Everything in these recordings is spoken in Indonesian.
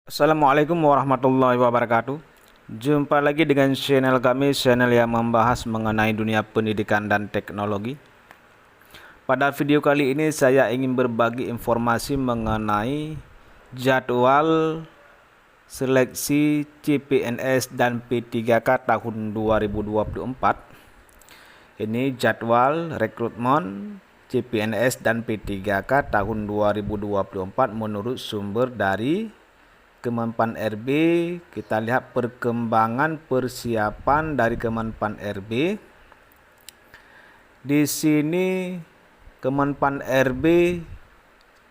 Assalamualaikum warahmatullahi wabarakatuh. Jumpa lagi dengan channel kami, channel yang membahas mengenai dunia pendidikan dan teknologi. Pada video kali ini saya ingin berbagi informasi mengenai jadwal seleksi CPNS dan P3K tahun 2024. Ini jadwal rekrutmen CPNS dan P3K tahun 2024 menurut sumber dari Kemenpan RB. Kita lihat perkembangan persiapan dari Kemenpan RB. Di sini Kemenpan RB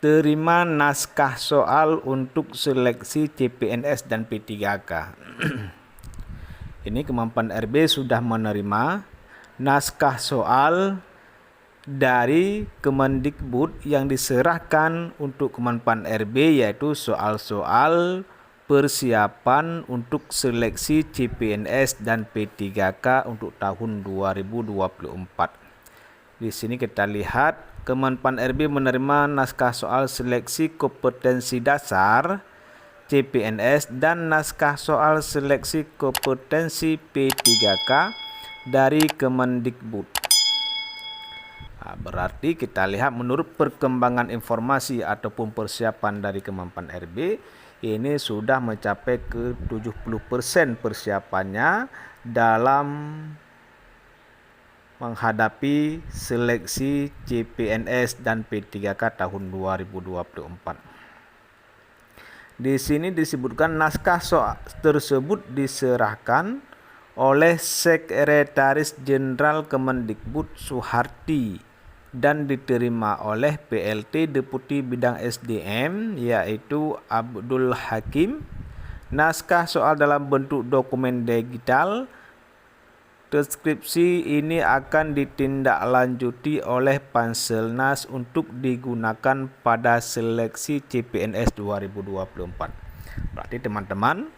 terima naskah soal untuk seleksi CPNS dan P3K. Ini Kemenpan RB sudah menerima naskah soal dari Kemendikbud yang diserahkan untuk Kemenpan RB, yaitu soal-soal persiapan untuk seleksi CPNS dan P3K untuk tahun 2024. Di sini kita lihat Kemenpan RB menerima naskah soal seleksi kompetensi dasar CPNS dan naskah soal seleksi kompetensi P3K dari Kemendikbud. Berarti kita lihat menurut perkembangan informasi ataupun persiapan dari Kemenpan RB, ini sudah mencapai ke 70% persiapannya dalam menghadapi seleksi CPNS dan P3K tahun 2024. Di sini disebutkan naskah soal tersebut diserahkan oleh Sekretaris Jenderal Kemendikbud Suharti dan diterima oleh PLT Deputi Bidang SDM yaitu Abdul Hakim. Naskah soal dalam bentuk dokumen digital. Deskripsi ini akan ditindaklanjuti oleh Panselnas untuk digunakan pada seleksi CPNS 2024. Berarti teman-teman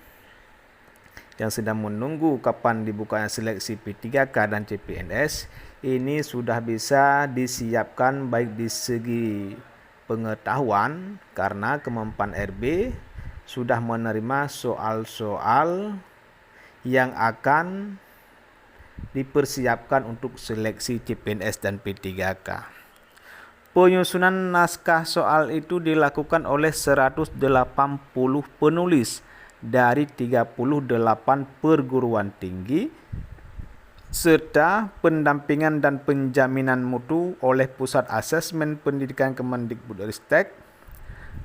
yang sedang menunggu kapan dibukanya seleksi P3K dan CPNS ini sudah bisa disiapkan baik di segi pengetahuan karena Kemenpan RB sudah menerima soal-soal yang akan dipersiapkan untuk seleksi CPNS dan P3K. Penyusunan naskah soal itu dilakukan oleh 180 penulis dari 38 perguruan tinggi serta pendampingan dan penjaminan mutu oleh Pusat Asesmen Pendidikan Kemendikbudristek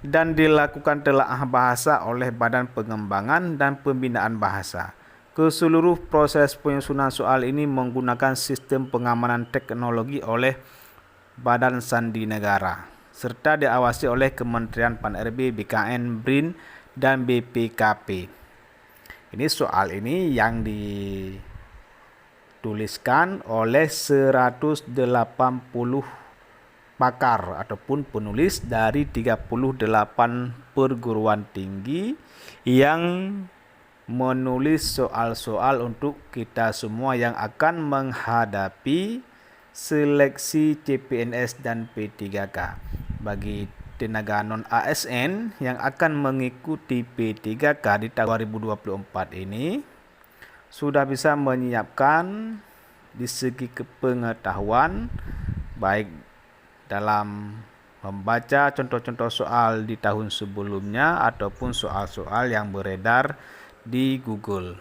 dan dilakukan telaah bahasa oleh Badan Pengembangan dan Pembinaan Bahasa. Keseluruh proses penyusunan soal ini menggunakan sistem pengamanan teknologi oleh Badan Sandi Negara serta diawasi oleh Kementerian Pan-RB, BKN, BRIN, dan BPKP. Ini soal ini yang dituliskan oleh 180 pakar ataupun penulis dari 38 perguruan tinggi yang menulis soal-soal untuk kita semua yang akan menghadapi seleksi CPNS dan P3K. Bagi tenaga non-ASN yang akan mengikuti P3K di tahun 2024 ini sudah bisa menyiapkan di segi kepengetahuan baik dalam membaca contoh-contoh soal di tahun sebelumnya ataupun soal-soal yang beredar di Google.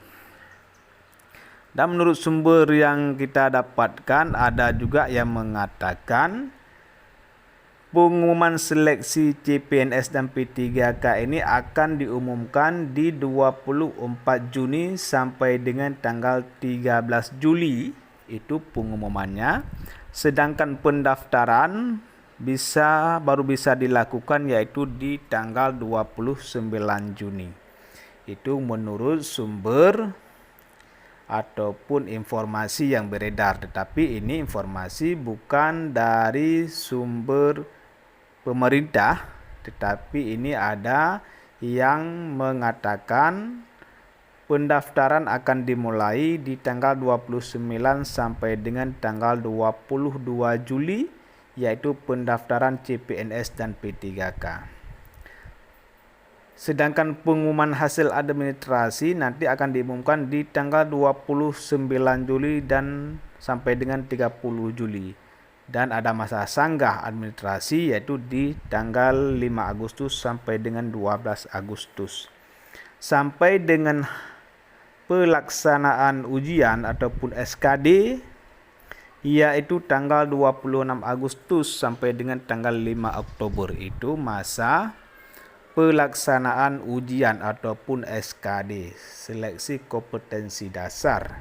Dan menurut sumber yang kita dapatkan ada juga yang mengatakan pengumuman seleksi CPNS dan P3K ini akan diumumkan di 24 Juni sampai dengan tanggal 13 Juli. Itu pengumumannya. Sedangkan pendaftaran baru bisa dilakukan yaitu di tanggal 29 Juni. Itu menurut sumber ataupun informasi yang beredar, tetapi ini informasi bukan dari sumber pemerintah, tetapi ini ada yang mengatakan pendaftaran akan dimulai di tanggal 29 sampai dengan tanggal 22 Juli, yaitu pendaftaran CPNS dan P3K. Sedangkan pengumuman hasil administrasi nanti akan diumumkan di tanggal 29 Juli dan sampai dengan 30 Juli. Dan ada masa sanggah administrasi yaitu di tanggal 5 Agustus sampai dengan 12 Agustus. Sampai dengan pelaksanaan ujian ataupun SKD yaitu tanggal 26 Agustus sampai dengan tanggal 5 Oktober itu masa pelaksanaan ujian ataupun SKD, seleksi kompetensi dasar.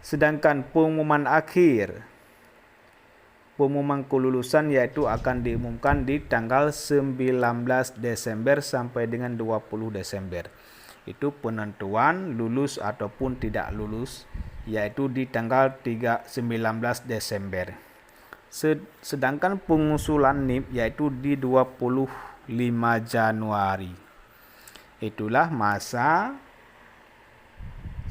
Sedangkan pengumuman akhir, pengumuman kelulusan yaitu akan diumumkan di tanggal 19 Desember sampai dengan 20 Desember. Itu penentuan lulus ataupun tidak lulus yaitu di tanggal 19 Desember. Sedangkan pengusulan NIP yaitu di 25 Januari. Itulah masa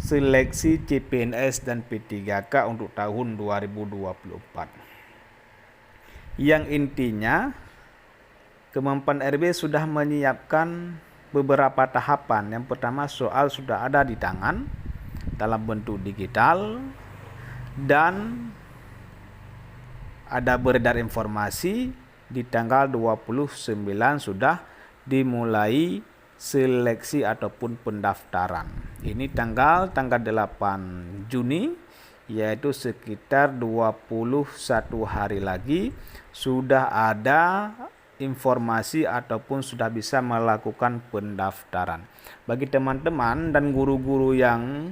seleksi CPNS dan P3K untuk tahun 2024. Yang intinya, Kemenpan RB sudah menyiapkan beberapa tahapan. Yang pertama, soal sudah ada di tangan dalam bentuk digital dan ada beredar informasi di tanggal 29 sudah dimulai seleksi ataupun pendaftaran. Ini tanggal 8 Juni yaitu sekitar 21 hari lagi sudah ada informasi ataupun sudah bisa melakukan pendaftaran. Bagi teman-teman dan guru-guru yang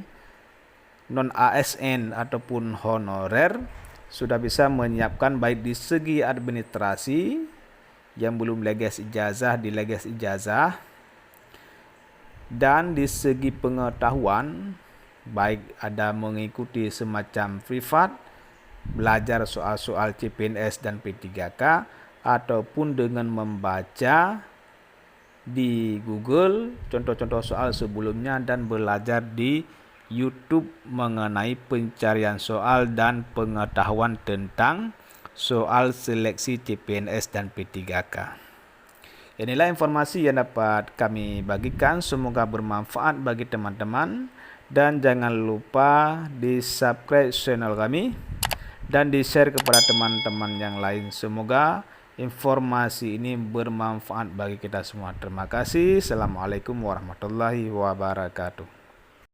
non ASN ataupun honorer sudah bisa menyiapkan baik di segi administrasi yang belum leges ijazah di leges ijazah dan di segi pengetahuan baik ada mengikuti semacam privat belajar soal-soal CPNS dan P3K ataupun dengan membaca di Google contoh-contoh soal sebelumnya dan belajar di YouTube mengenai pencarian soal dan pengetahuan tentang soal seleksi CPNS dan P3K. Inilah informasi yang dapat kami bagikan, semoga bermanfaat bagi teman-teman dan jangan lupa di subscribe channel kami dan di share kepada teman-teman yang lain. Semoga informasi ini bermanfaat bagi kita semua. Terima kasih. Assalamualaikum warahmatullahi wabarakatuh.